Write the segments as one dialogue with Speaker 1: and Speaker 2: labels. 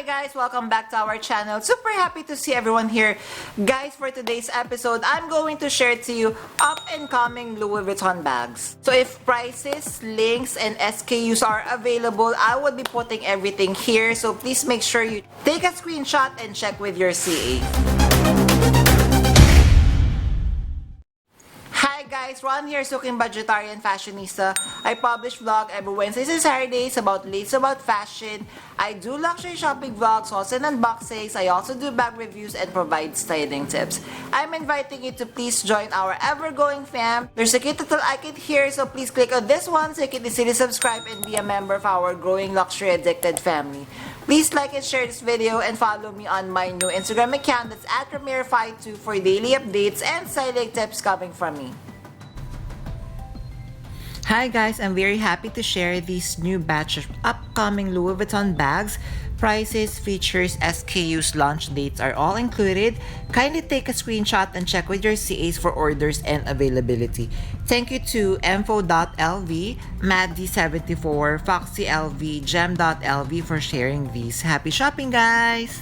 Speaker 1: guys, welcome back to our channel. Super happy to see everyone here. Guys, for today's episode, I'm going to share to you up-and-coming Louis Vuitton bags. So if prices, links, and SKUs are available, I will be putting everything here. So please make sure you take a screenshot and check with your CA. Hi guys, Ron here, Suking Budgetarian Fashionista. I publish vlog every Wednesdays and Saturdays about fashion. I do luxury shopping vlogs, hauls and unboxings. I also do bag reviews and provide styling tips. I'm inviting you to please join our ever-growing fam. There's a cute little icon here, so please click on this one so you can easily subscribe and be a member of our growing luxury addicted family. Please like and share this video and follow me on my new Instagram account that's @Ramir52 for daily updates and styling tips coming from me. Hi guys, I'm very happy to share this new batch of upcoming Louis Vuitton bags. Prices, features, SKUs, launch dates are all included. Kindly take a screenshot and check with your CAs for orders and availability. Thank you to Info.lv, Maddy74, FoxyLV, Gem.lv for sharing these. Happy shopping guys!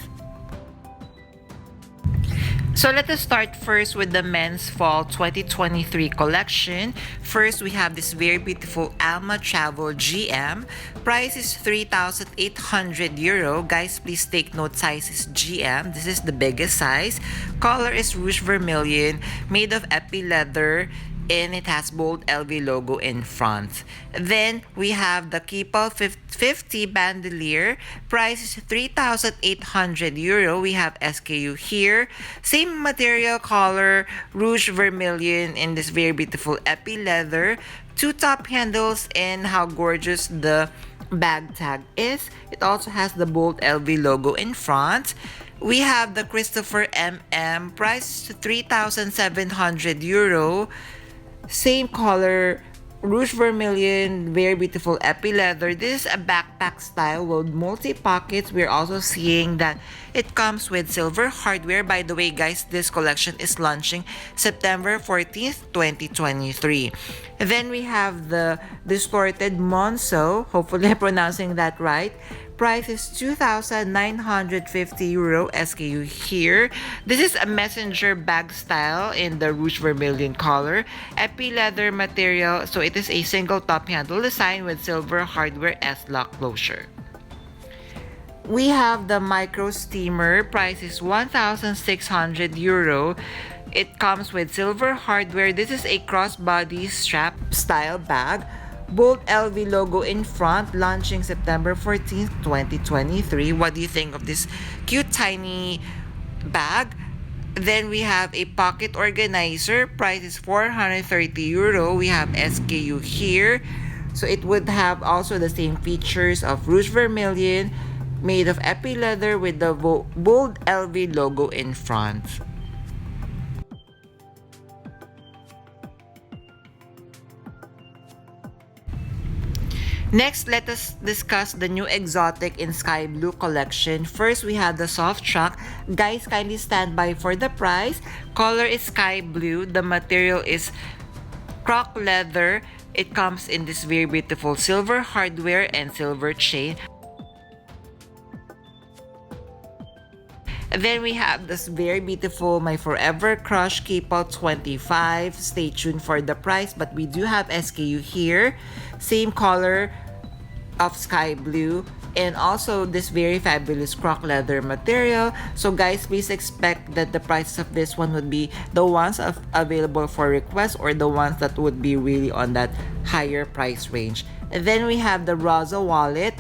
Speaker 1: So let us start first with the men's fall 2023 collection. First, we have this very beautiful Alma Travel GM. Price is €3,800. Guys, please take note, size is GM. This is the biggest size. Color is Rouge Vermilion, made of epi leather, and it has bold LV logo in front. Then we have the Keepall 50 bandolier. Price is €3,800. We have SKU here. Same material, color, Rouge Vermilion in this very beautiful epi leather. Two top handles, and how gorgeous the bag tag is. It also has the bold LV logo in front. We have the Christopher MM. Price €3,700. Same color, Rouge Vermilion, very beautiful epi leather. This is a backpack style with multi-pockets. We're also seeing that it comes with silver hardware. By the way guys, this collection is launching September 14th, 2023. Then we have the distorted Monceau. Hopefully I'm pronouncing that right. Price is €2,950. SKU here. This is a messenger bag style in the Rouge Vermilion color. Epi leather material, so it is a single top handle design with silver hardware S-lock closure. We have the micro steamer. Price is €1,600. It comes with silver hardware. This is a crossbody strap style bag. Bold LV logo in front, launching September 14th, 2023. What do you think of this cute tiny bag? Then we have a pocket organizer. Price is €430. We have SKU here. So it would have also the same features of Rouge Vermilion, made of epi leather with the bold LV logo in front. Next, let us discuss the new exotic in sky blue collection. First, we have the soft truck. Guys, kindly stand by for the price. Color is sky blue. The material is croc leather. It comes in this very beautiful silver hardware and silver chain. Then we have this very beautiful My Forever Crush Keepall 25. Stay tuned for the price, but we do have SKU here. Same color of sky blue, and also this very fabulous croc leather material. So guys, please expect that the prices of this one would be the ones available for request, or the ones that would be really on that higher price range. And then we have the Rosa wallet.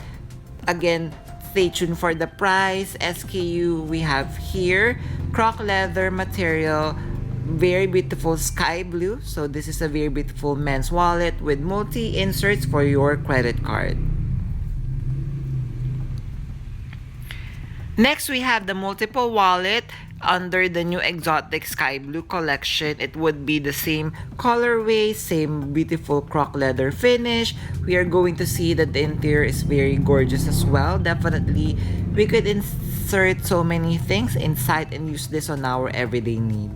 Speaker 1: Again, stay tuned for the price. SKU we have here, croc leather material, very beautiful sky blue. So this is a very beautiful men's wallet with multi inserts for your credit card. Next, we have the multiple wallet under the new exotic sky blue collection. It would be the same colorway, same beautiful croc leather finish. We are going to see that the interior is very gorgeous as well. Definitely, we could insert so many things inside and use this on our everyday need.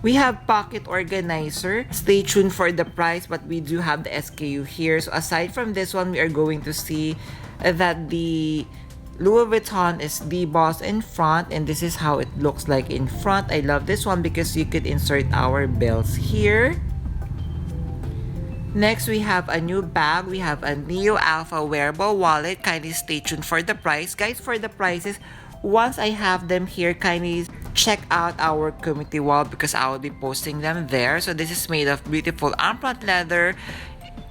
Speaker 1: We have pocket organizer. Stay tuned for the price, but we do have the SKU here. So aside from this one, we are going to see that the Louis Vuitton is debossed in front, and this is how it looks like in front. I love this one because you could insert our bells here. Next, we have a new bag. We have a Neo Alpha wearable wallet. Kindly stay tuned for the price. Guys, for the prices, once I have them here, kindly check out our community wall because I will be posting them there. So this is made of beautiful armband leather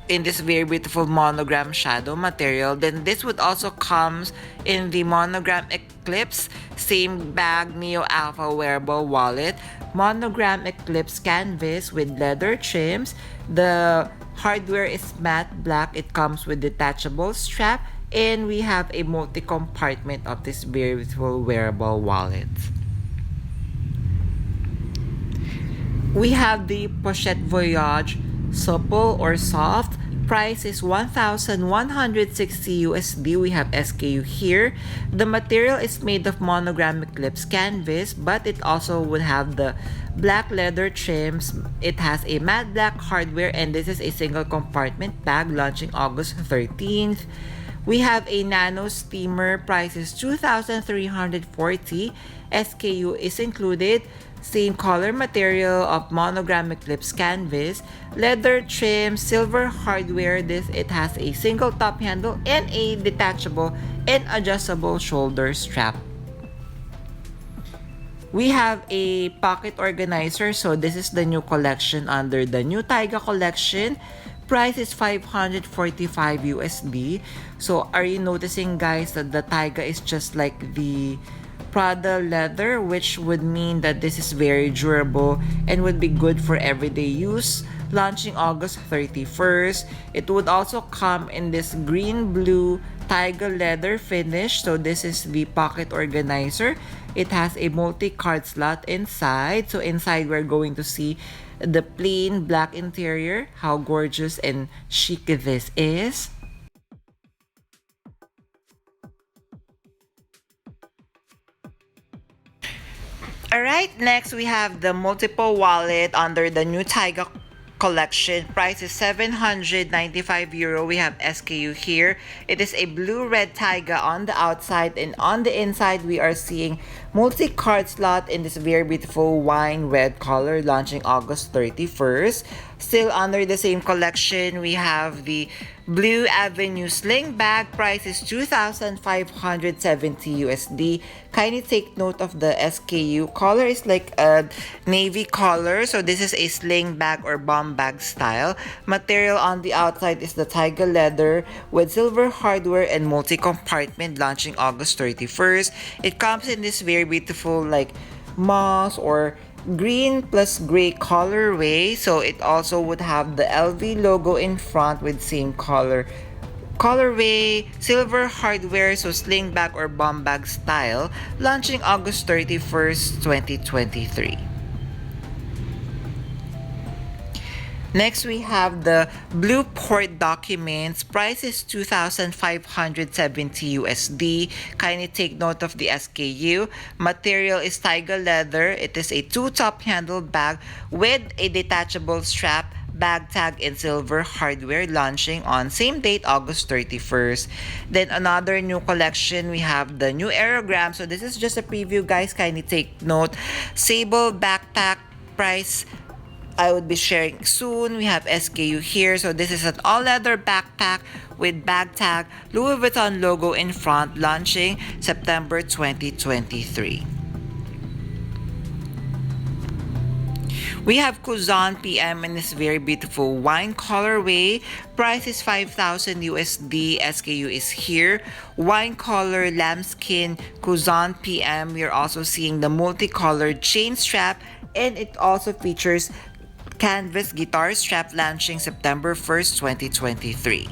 Speaker 1: in this very beautiful monogram shadow material. Then this would also comes in the monogram Eclipse, same bag, Neo Alpha wearable wallet, monogram Eclipse canvas with leather trims. The hardware is matte black. It comes with detachable strap, and we have a multi-compartment of this very beautiful wearable wallet. We have the Pochette Voyage Supple or Soft. Price is 1,160 USD. We have SKU here. The material is made of monogram Eclipse canvas, but it also would have the black leather trims. It has a matte black hardware, and this is a single compartment bag launching August 13th. We have a nano steamer. Price is 2,340. SKU is included. Same color material of monogram Eclipse canvas, leather trim, silver hardware. It has a single top handle and a detachable and adjustable shoulder strap. We have a pocket organizer. So this is the new collection under the new Taiga collection. Price is 545 USD. So are you noticing, guys, that the Taiga is just like the Prada leather, which would mean that this is very durable and would be good for everyday use. Launching August 31st. It would also come in this green blue Taiga leather finish. So this is the pocket organizer. It has a multi-card slot inside. So inside we're going to see the plain black interior. How gorgeous and chic this is. Alright, next we have the multiple wallet under the new Taiga collection. Price is 795 euro. We have SKU here. It is a blue-red Taiga on the outside, and on the inside we are seeing multi-card slot in this very beautiful wine red color, launching August 31st. Still under the same collection, we have the Blue Avenue sling bag. Price is 2,570 USD. Kindly take note of the SKU. Color is like a navy color. So this is a sling bag or bomb bag style. Material on the outside is the Taiga leather with silver hardware and multi-compartment, launching August 31st. It comes in this very beautiful like moss or green plus gray colorway. So it also would have the LV logo in front with same colorway, silver hardware, so sling bag or bomb bag style, launching August 31st, 2023. Next, we have the blue port documents. Price is 2,570 USD. Kindly take note of the SKU. Material is Taiga leather. It is a two-top handle bag with a detachable strap, bag tag, and silver hardware, launching on same date, August 31st. Then another new collection, we have the new aerogram. So this is just a preview, guys. Kindly take note. Sable backpack. Price I would be sharing soon. We have SKU here. So this is an all-leather backpack with bag tag, Louis Vuitton logo in front, launching September 2023. We have Kuzan PM in this very beautiful wine colorway. Price is 5,000 USD. SKU is here. Wine color, lambskin, Kuzan PM. We are also seeing the multicolored chain strap, and it also features canvas guitar strap, launching September 1st, 2023.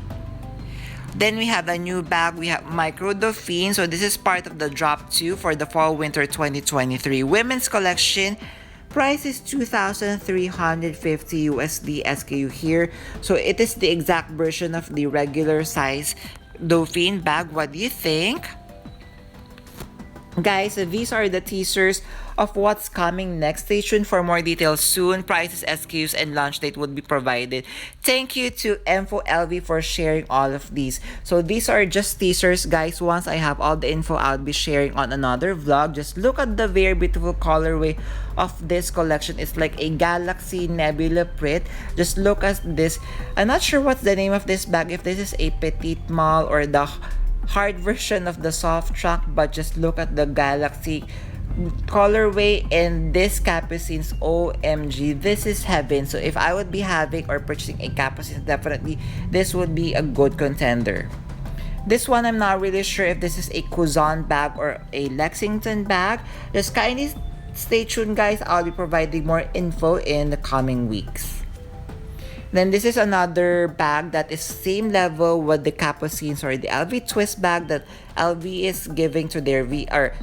Speaker 1: Then we have a new bag. We have Micro Dauphine. So this is part of the drop 2 for the fall winter 2023 women's collection. Price is 2,350 USD. SKU here. So it is the exact version of the regular size Dauphine bag. What do you think? Guys, these are the teasers of what's coming next. Stay tuned for more details soon. Prices, SKUs, and launch date would be provided. Thank you to Info LV for sharing all of these. So these are just teasers, guys. Once I have all the info, I'll be sharing on another vlog. Just look at the very beautiful colorway of this collection. It's like a galaxy nebula print. Just look at this. I'm not sure what's the name of this bag, if this is a petite malle or the hard version of the soft track, but just look at the galaxy colorway and this capucines. OMG, this is heaven. So if I would be having or purchasing a capucines, definitely this would be a good contender. This one, I'm not really sure if this is a Kuzan bag or a Lexington bag. Just kindly stay tuned, guys. I'll be providing more info in the coming weeks. Then this is another bag that is same level with the capucines or the LV twist bag that LV is giving to their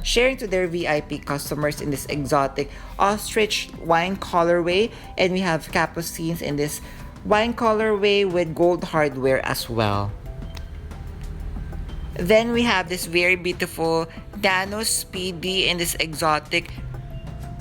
Speaker 1: sharing to their VIP customers in this exotic ostrich wine colorway, and we have capucines in this wine colorway with gold hardware as well. Then we have this very beautiful Nano Speedy in this exotic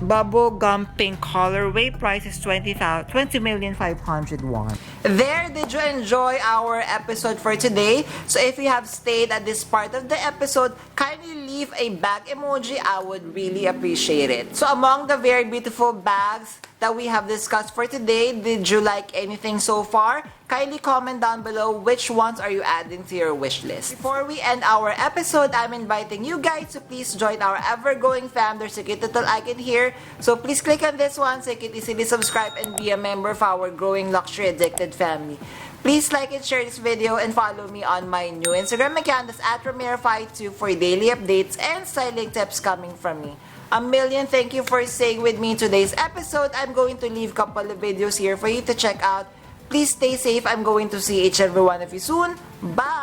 Speaker 1: bubble gum pink colorway. Price is 20,500,000 won. There, did you enjoy our episode for today? So if you have stayed at this part of the episode, kindly leave a bag emoji. I would really appreciate it. So among the very beautiful bags that we have discussed for today, did you like anything so far? Kindly comment down below which ones are you adding to your wish list. Before we end our episode, I'm inviting you guys to please join our ever-growing fam. There's a cute little icon here. So please click on this one so you can easily subscribe and be a member of our growing luxury addicted family. Please like and share this video and follow me on my new Instagram account, that's @Ramiro52, for daily updates and styling tips coming from me. A million thank you for staying with me in today's episode. I'm going to leave a couple of videos here for you to check out. Please stay safe. I'm going to see each and every one of you soon. Bye!